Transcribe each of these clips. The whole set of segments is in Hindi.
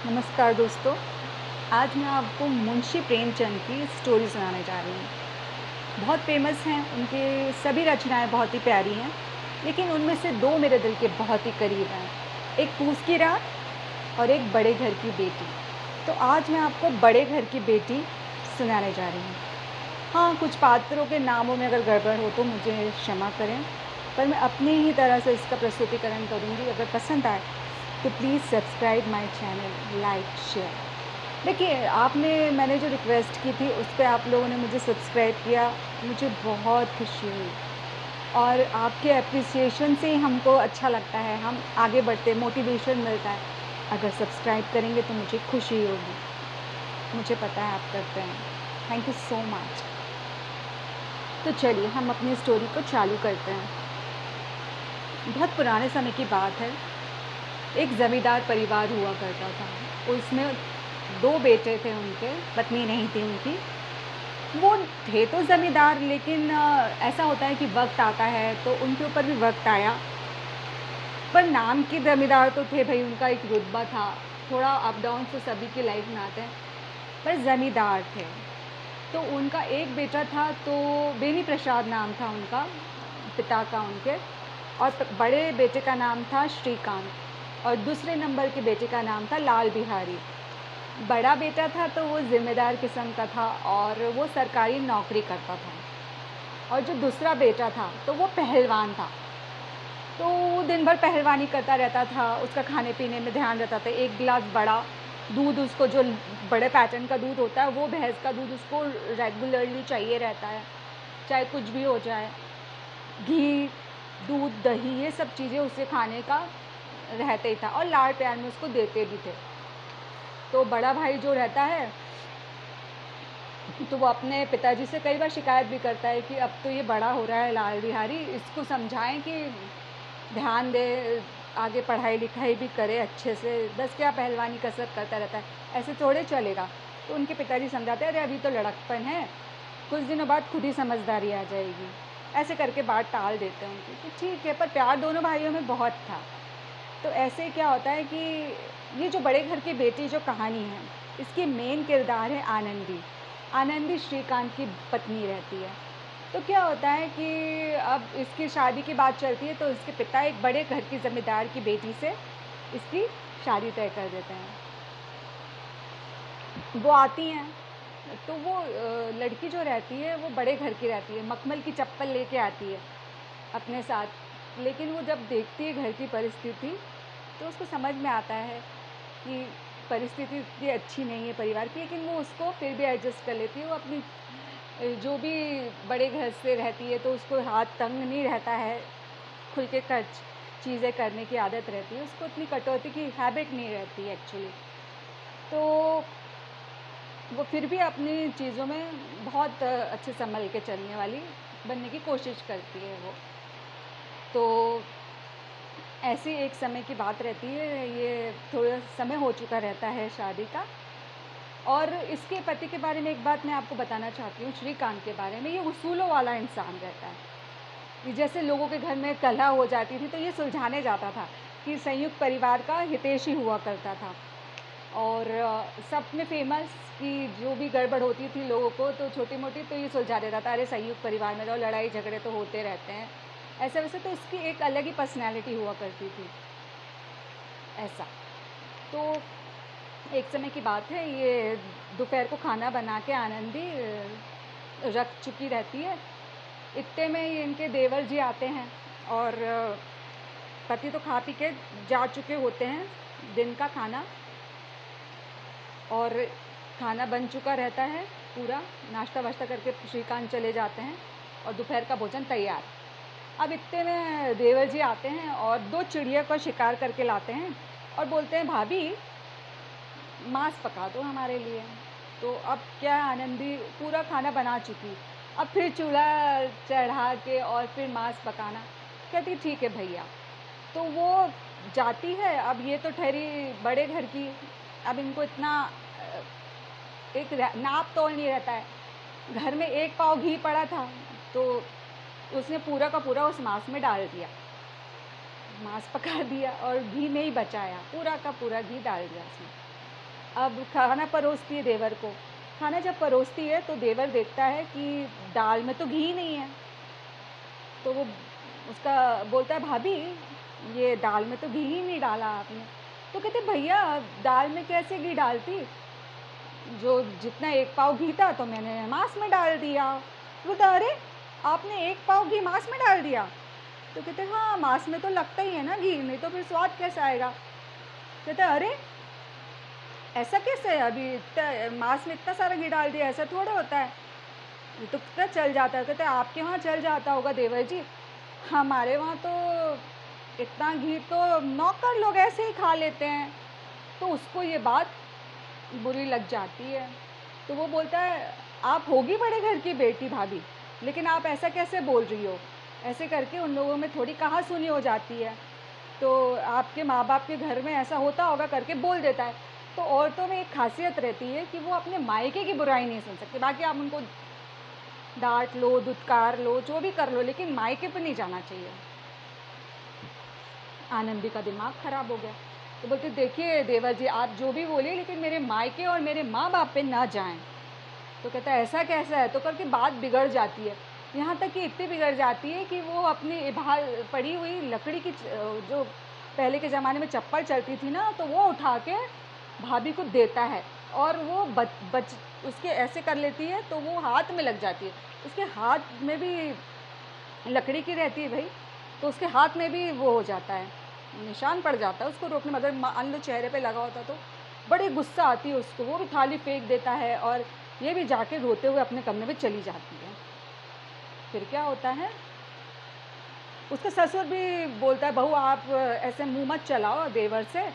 नमस्कार दोस्तों। आज मैं आपको मुंशी प्रेमचंद की स्टोरी सुनाने जा रही हूँ। बहुत फ़ेमस हैं, उनके सभी रचनाएँ बहुत ही प्यारी हैं, लेकिन उनमें से 2 मेरे दिल के बहुत ही करीब हैं। एक फूस की रात और एक बड़े घर की बेटी। तो आज मैं आपको बड़े घर की बेटी सुनाने जा रही हूँ। हाँ, कुछ पात्रों के नामों में अगर गड़बड़ हो तो मुझे क्षमा करें, पर मैं अपनी ही तरह से इसका प्रस्तुतिकरण करूँगी। अगर पसंद आए तो please subscribe my channel, like, share. देखिए, मैंने जो रिक्वेस्ट की थी उस पे आप लोगों ने मुझे सब्सक्राइब किया, मुझे बहुत खुशी हुई और आपके एप्रिसिएशन से ही हमको अच्छा लगता है, हम आगे बढ़ते, मोटिवेशन मिलता है। अगर सब्सक्राइब करेंगे तो मुझे खुशी होगी, मुझे पता है आप करते हैं। Thank you so much. तो चलिए हम अपनी स्टोरी को चालू करते हैं। बहुत पुराने समय की बात है। एक ज़मींदार परिवार हुआ करता था। उसमें 2 बेटे थे उनके, पत्नी नहीं थी उनकी। वो थे तो ज़मींदार, लेकिन ऐसा होता है कि वक़्त आता है तो उनके ऊपर भी वक़्त आया। पर नाम के ज़मींदार तो थे भई, उनका एक रुतबा था। थोड़ा अप डाउन तो सभी की लाइफ़ में आते हैं, पर ज़मींदार थे। तो उनका एक बेटा था, तो बेनी प्रसाद नाम था उनका, पिता का उनके। और बड़े बेटे का नाम था श्रीकांत और दूसरे नंबर के बेटे का नाम था लाल बिहारी। बड़ा बेटा था तो वो ज़िम्मेदार किस्म का था और वो सरकारी नौकरी करता था, और जो दूसरा बेटा था तो वो पहलवान था। तो वो दिन भर पहलवानी करता रहता था, उसका खाने-पीने में ध्यान रहता था। 1 गिलास बड़ा दूध उसको, जो बड़े पैटर्न का दूध होता है, वो भैंस का दूध उसको रेगुलरली चाहिए रहता है, चाहे कुछ भी हो जाए। घी, दूध, दही, ये सब चीज़ें उसे खाने का रहता ही था और लाड-प्यार में उसको देते भी थे। तो बड़ा भाई जो रहता है, तो वो अपने पिताजी से कई बार शिकायत भी करता है कि अब तो ये बड़ा हो रहा है लाल बिहारी, इसको समझाएँ कि ध्यान दे, आगे पढ़ाई-लिखाई भी करे अच्छे से, बस क्या पहलवानी कसरत करता रहता है, ऐसे थोड़े चलेगा। तो उनके पिताजी समझाते हैं, अरे अभी तो लड़कपन है, कुछ दिनों बाद खुद ही समझदारी आ जाएगी। ऐसे करके बात टाल देते हैं उनकी कि ठीक है, पर प्यार दोनों भाइयों में बहुत था। तो ऐसे क्या होता है कि ये जो बड़े घर की बेटी जो कहानी है, इसकी मेन किरदार है आनंदी। आनंदी श्रीकांत की पत्नी रहती है। तो क्या होता है कि अब इसकी शादी की बात चलती है तो इसके पिता एक बड़े घर की ज़मींदार की बेटी से इसकी शादी तय कर देते हैं। वो आती हैं, तो वो लड़की जो रहती है वो बड़े घर की रहती है, मखमल की चप्पल लेके आती है अपने साथ। लेकिन वो जब देखती है घर की परिस्थिति, तो उसको समझ में आता है कि परिस्थिति इतनी अच्छी नहीं है परिवार की, लेकिन वो उसको फिर भी एडजस्ट कर लेती है। वो अपनी जो भी बड़े घर से रहती है तो उसको हाथ तंग नहीं रहता है, खुल के खर्च चीज़ें करने की आदत रहती है, उसको इतनी कटौती की हैबिट नहीं रहती एक्चुअली। तो वो फिर भी अपनी चीज़ों में बहुत अच्छे सँभल के चलने वाली बनने की कोशिश करती है वो। तो ऐसी एक समय की बात रहती है, ये थोड़ा समय हो चुका रहता है शादी का। और इसके पति के बारे में एक बात मैं आपको बताना चाहती हूँ, श्रीकांत के बारे में। ये उसूलों वाला इंसान रहता है। ये जैसे लोगों के घर में कलह हो जाती थी तो ये सुलझाने जाता था, कि संयुक्त परिवार का हितैषी हुआ करता था। और सब में फ़ेमस कि जो भी गड़बड़ होती थी लोगों को तो छोटी-मोटी, तो ये सुलझा देता था, अरे संयुक्त परिवार में रहो, लड़ाई झगड़े तो होते रहते हैं। ऐसे-वैसे तो इसकी एक अलग ही पर्सनैलिटी हुआ करती थी, ऐसा। तो एक समय की बात है, ये दोपहर को खाना बना के आनंदी रख चुकी रहती है। इत्ते में ये इनके देवर जी आते हैं और पति तो खा पी के जा चुके होते हैं दिन का खाना, और खाना बन चुका रहता है पूरा, नाश्ता-वाश्ता करके श्रीकांत चले जाते हैं और दोपहर का भोजन तैयार। अब इत्ते में देवर जी आते हैं और 2 चिड़िया का शिकार करके लाते हैं और बोलते हैं, भाभी मांस पका दो हमारे लिए। तो अब क्या है, आनंदी पूरा खाना बना चुकी, अब फिर चूल्हा चढ़ा के और फिर मांस पकाना। कहती ठीक है भैया। तो वो जाती है, अब ये तो ठहरी बड़े घर की, अब इनको इतना एक नाप-तोल नहीं रहता है। घर में 1 पाव घी पड़ा था, तो उसने पूरा का पूरा उस मांस में डाल दिया। मांस पका दिया और घी नहीं बचाया, पूरा का पूरा घी डाल दिया उसमें। अब खाना परोसती है देवर को। खाना जब परोसती है तो देवर देखता है कि दाल में तो घी नहीं है। तो वो उसका बोलता है, भाभी ये दाल में तो घी ही नहीं डाला आपने। तो कहते, भैया दाल में कैसे घी डालती, जो जितना 1 पाव घी था तो मैंने मांस में डाल दिया। तो बोलता, अरे आपने 1 पाव घी मांस में डाल दिया। तो कहते, हाँ मांस में तो लगता ही है ना घी, नहीं तो फिर स्वाद कैसे आएगा। कहते, अरे ऐसा कैसे है, अभी इतना मांस में इतना सारा घी डाल दिया, ऐसा थोड़ा होता है, ये तो कितना चल जाता है। कहते, आपके वहाँ चल जाता होगा देवर जी, हमारे वहाँ तो इतना घी तो नौकर लोग ऐसे ही खा लेते हैं। तो उसको ये बात बुरी लग जाती है। तो वो बोलता है, आप होगी बड़े घर की बेटी भाभी, लेकिन आप ऐसा कैसे बोल रही हो। ऐसे करके उन लोगों में थोड़ी कहा-सुनी हो जाती है। तो आपके माँ बाप के घर में ऐसा होता होगा करके बोल देता है। तो औरतों में एक खासियत रहती है कि वो अपने मायके की बुराई नहीं सुन सकती। बाकी आप उनको डांट लो, दुत्कार लो, जो भी कर लो, लेकिन मायके पे नहीं जाना चाहिए। आनंदी का दिमाग खराब हो गया। तो बोलते, देखिए देवर जी आप जो भी बोलिए, लेकिन मेरे मायके और मेरे माँ बाप पे ना जाएं। तो कहता है, ऐसा कैसा है। तो करके बात बिगड़ जाती है। यहाँ तक कि इतनी बिगड़ जाती है कि वो अपनी बाहर पड़ी हुई लकड़ी की जो पहले के ज़माने में चप्पल चलती थी ना, तो वो उठा के भाभी को देता है। और वो बच उसके ऐसे कर लेती है तो वो हाथ में लग जाती है। उसके हाथ में भी लकड़ी की रहती है भाई, तो उसके हाथ में भी वो हो जाता है, निशान पड़ जाता है उसको रोकने में। अगर मान लो चेहरे पे लगा होता तो बड़ी गुस्सा आती है उसको, वो भी थाली फेंक देता है और ये भी जाके रोते हुए अपने कमरे में चली जाती है। फिर क्या होता है, उसका ससुर भी बोलता है, बहू आप ऐसे मुंह मत चलाओ देवर से।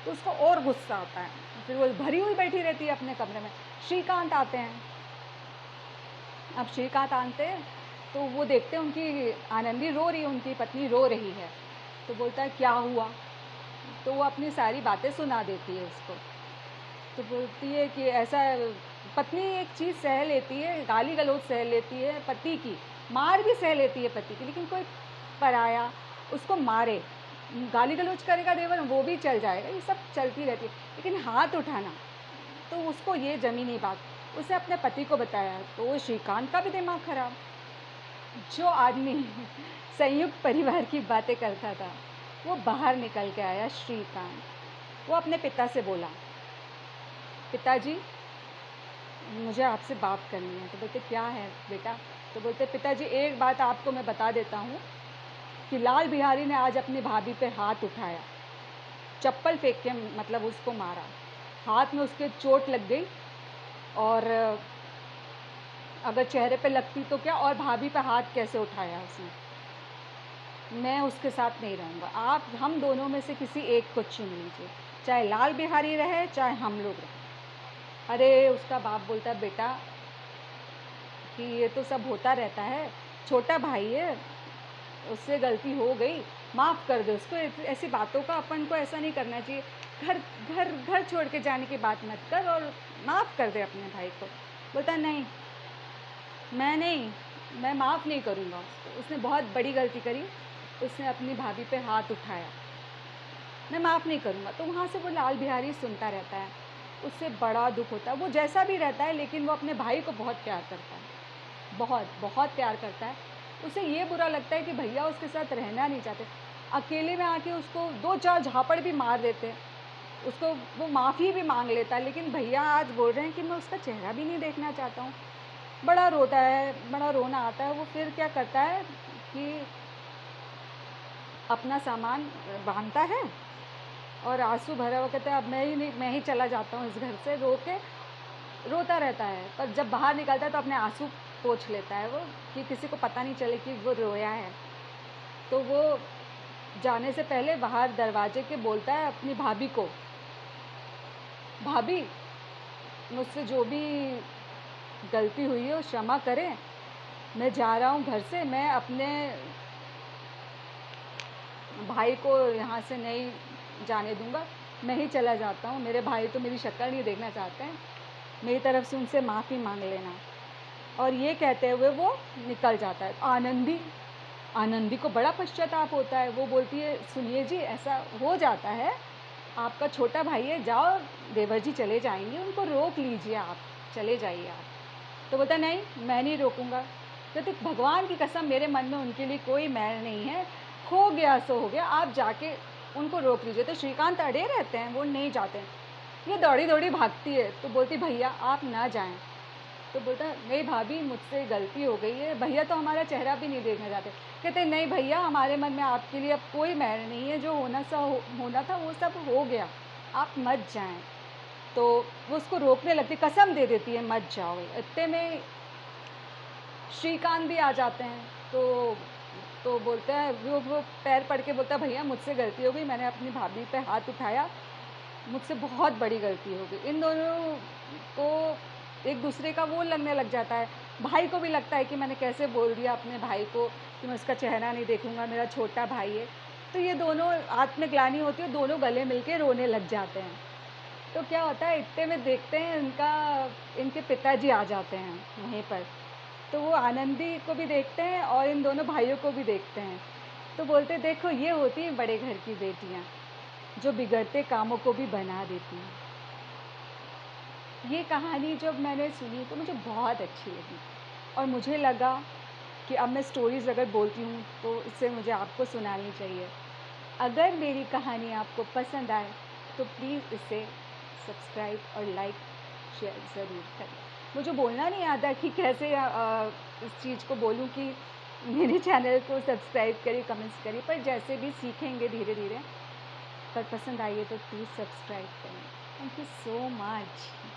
तो उसको और गुस्सा आता है। फिर वो भरी हुई बैठी रहती है अपने कमरे में। श्रीकांत आते हैं। अब श्रीकांत आते हैं तो वो देखते हैं उनकी आनंदी रो रही है, उनकी पत्नी रो रही है। तो बोलता है, क्या हुआ। तो वो अपनी सारी बातें सुना देती है उसको। तो बोलती है कि ऐसा, पत्नी एक चीज़ सह लेती है, गाली गलौज सह लेती है पति की, मार भी सह लेती है पति की, लेकिन कोई पराया उसको मारे, गाली गलौज करेगा देवर, वो भी चल जाएगा, ये सब चलती रहती है। लेकिन हाथ उठाना, तो उसको ये जमी नहीं बात। उसे अपने पति को बताया तो श्रीकांत का भी दिमाग खराब। जो आदमी संयुक्त परिवार की बातें करता था वो बाहर निकल के आया श्रीकांत। वो अपने पिता से बोला, पिताजी मुझे आपसे बात करनी है। तो बोलते, क्या है बेटा। तो बोलते, पिताजी एक बात आपको मैं बता देता हूँ कि लाल बिहारी ने आज अपनी भाभी पे हाथ उठाया, चप्पल फेंक के मतलब उसको मारा, हाथ में उसके चोट लग गई, और अगर चेहरे पे लगती तो क्या, और भाभी पे हाथ कैसे उठाया उसने। मैं उसके साथ नहीं रहूँगा, आप हम दोनों में से किसी एक को चुन लीजिए, चाहे लाल बिहारी रहे चाहे हम लोग रहे। अरे उसका बाप बोलता, बेटा कि ये तो सब होता रहता है, छोटा भाई है, उससे गलती हो गई, माफ़ कर दे उसको। ऐसी बातों का अपन को ऐसा नहीं करना चाहिए। घर घर घर छोड़ के जाने की बात मत कर और माफ़ कर दे अपने भाई को। बोलता, नहीं मैं माफ़ नहीं करूँगा उसको, उसने बहुत बड़ी गलती करी, उसने अपनी भाभी पे हाथ उठाया, मैं माफ़ नहीं करूँगा। तो वहाँ से वो लाल बिहारी सुनता रहता है, उससे बड़ा दुख होता है। वो जैसा भी रहता है लेकिन वो अपने भाई को बहुत प्यार करता है, बहुत बहुत प्यार करता है। उसे ये बुरा लगता है कि भैया उसके साथ रहना नहीं चाहते, अकेले में आके उसको 2-4 झापड़ भी मार देते, उसको वो माफ़ी भी मांग लेता है, लेकिन भैया आज बोल रहे हैं कि मैं उसका चेहरा भी नहीं देखना चाहता हूँ। बड़ा रोता है, बड़ा रोना आता है। वो फिर क्या करता है कि अपना सामान बांधता है और आंसू भरा हुआ कहता है, अब मैं ही चला जाता हूँ इस घर से। रो के रोता रहता है, पर जब बाहर निकलता है तो अपने आंसू पोंछ लेता है वो, कि किसी को पता नहीं चले कि वो रोया है। तो वो जाने से पहले बाहर दरवाजे के बोलता है अपनी भाभी को, भाभी मुझसे जो भी गलती हुई है वो क्षमा करें, मैं जा रहा हूँ घर से, मैं अपने भाई को यहाँ से नहीं जाने दूँगा, मैं ही चला जाता हूँ, मेरे भाई तो मेरी शक्ल नहीं देखना चाहते हैं, मेरी तरफ से उनसे माफ़ी मांग लेना। और ये कहते हुए वो निकल जाता है। आनंदी को बड़ा पश्चाताप होता है। वो बोलती है, सुनिए जी ऐसा हो जाता है, आपका छोटा भाई है, जाओ, देवर जी चले जाएँगे, उनको रोक लीजिए आप, चले जाइए आप। तो बोलता नहीं, मैं नहीं रोकूँगा। कहते भगवान की कसम मेरे मन में उनके लिए कोई मैल नहीं है, हो गया सो हो गया, आप जाके उनको रोक लीजिए। तो श्रीकांत अड़े रहते हैं, वो नहीं जाते हैं। ये दौड़ी-दौड़ी भागती है, तो बोलती भैया आप ना जाएँ। तो बोलता नहीं भाभी मुझसे गलती हो गई है, भैया तो हमारा चेहरा भी नहीं देखना चाहते। कहते नहीं भैया हमारे मन में आपके लिए अब कोई मैल नहीं है, जो होना था वो सब हो गया, आप मत जाएं। तो वो उसको रोकने लगती, कसम दे देती है मत जाओ। इतने में श्रीकांत भी आ जाते हैं। तो बोलता है, वो पैर पड़ के बोलता है भैया मुझसे गलती हो गई, मैंने अपनी भाभी पे हाथ उठाया, मुझसे बहुत बड़ी गलती हो गई। इन दोनों को एक दूसरे का वो लगने लग जाता है। भाई को भी लगता है कि मैंने कैसे बोल दिया अपने भाई को कि मैं उसका चेहरा नहीं देखूंगा, मेरा छोटा भाई है। तो ये दोनों आत्मग्लानि होती है, दोनों गले मिलके रोने लग जाते हैं। तो क्या होता है, इतने में देखते हैं इनके पिताजी आ जाते हैं वहीं पर। तो वो आनंदी को भी देखते हैं और इन दोनों भाइयों को भी देखते हैं। तो बोलते देखो ये होती हैं बड़े घर की बेटियाँ, जो बिगड़ते कामों को भी बना देती हैं। ये कहानी जब मैंने सुनी तो मुझे बहुत अच्छी लगी और मुझे लगा कि अब मैं स्टोरीज़ अगर बोलती हूँ तो इससे मुझे आपको सुनानी चाहिए। अगर मेरी कहानी आपको पसंद आए तो प्लीज़ इसे सब्सक्राइब और लाइक शेयर ज़रूर करें। मुझे बोलना नहीं आता कि कैसे इस चीज़ को बोलूँ कि मेरे चैनल को सब्सक्राइब करिए, कमेंट्स करिए, पर जैसे भी सीखेंगे धीरे-धीरे। पर पसंद आई है तो प्लीज़ सब्सक्राइब करें। Thank you so much.